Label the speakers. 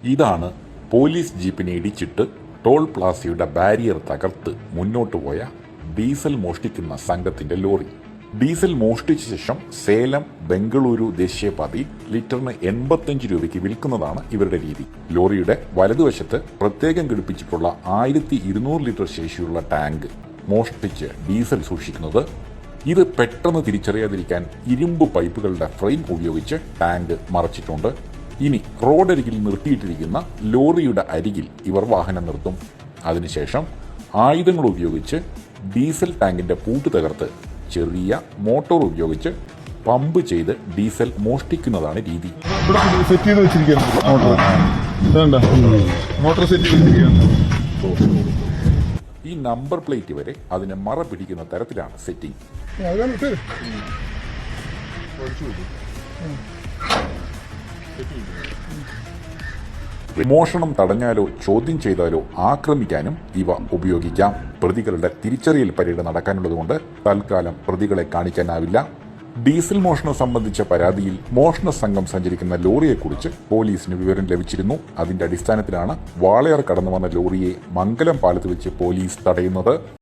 Speaker 1: ഇതാണ് പോലീസ് ജീപ്പിനെ ഇടിച്ചിട്ട് toll പ്ലാസയുടെ barrier തകർത്ത് മുന്നോട്ട് പോയ ഡീസൽ മോഷ്ടിക്കുന്ന സംഘത്തിന്റെ ലോറി. ഡീസൽ മോഷ്ടിച്ച ശേഷം സേലം ബംഗളൂരു ദേശീയപാതയിൽ ലിറ്ററിന് 85 രൂപയ്ക്ക് വിൽക്കുന്നതാണ് ഇവരുടെ രീതി. ലോറിയുടെ വലതുവശത്ത് പ്രത്യേകം ഘടിപ്പിച്ചിട്ടുള്ള 1200 ലിറ്റർ ശേഷിയുള്ള ടാങ്ക് മോഷ്ടിച്ച് ഡീസൽ സൂക്ഷിക്കുന്നത്. ഇത് പെട്ടെന്ന് തിരിച്ചറിയാതിരിക്കാൻ ഇരുമ്പ് പൈപ്പുകളുടെ ഫ്രെയിം ഉപയോഗിച്ച് ടാങ്ക് മറച്ചിട്ടുണ്ട്. ഇനി റോഡരികിൽ നിർത്തിയിട്ടിരിക്കുന്ന ലോറിയുടെ അരികിൽ ഇവർ വാഹനം നിർത്തും. അതിനുശേഷം ആയുധങ്ങൾ ഉപയോഗിച്ച് ഡീസൽ ടാങ്കിന്റെ പൂട്ട് തകർത്ത് ചെറിയ മോട്ടോർ ഉപയോഗിച്ച് പമ്പ് ചെയ്ത് ഡീസൽ മോഷ്ടിക്കുന്നതാണ് രീതി. ഈ നമ്പർ പ്ലേറ്റ് വരെ അതിന് മറ പിടിക്കുന്ന തരത്തിലാണ് സെറ്റിംഗ്. മോഷണം തടഞ്ഞാലോ ചോദ്യം ചെയ്താലോ ആക്രമിക്കാനും ഇവ ഉപയോഗിക്കാം. പ്രതികളുടെ തിരിച്ചറിയൽ പരേഡ് നടക്കാനുള്ളതുകൊണ്ട് തൽക്കാലം പ്രതികളെ കാണിക്കാനാവില്ല. ഡീസൽ മോഷണം സംബന്ധിച്ച പരാതിയിൽ മോഷണ സംഘം സഞ്ചരിക്കുന്ന ലോറിയെക്കുറിച്ച് പോലീസിന് വിവരം ലഭിച്ചിരുന്നു. അതിന്റെ അടിസ്ഥാനത്തിലാണ് വാളയാർ കടന്നു വന്ന ലോറിയെ മംഗലം പാലത്ത് വെച്ച് പോലീസ് തടയുന്നത്.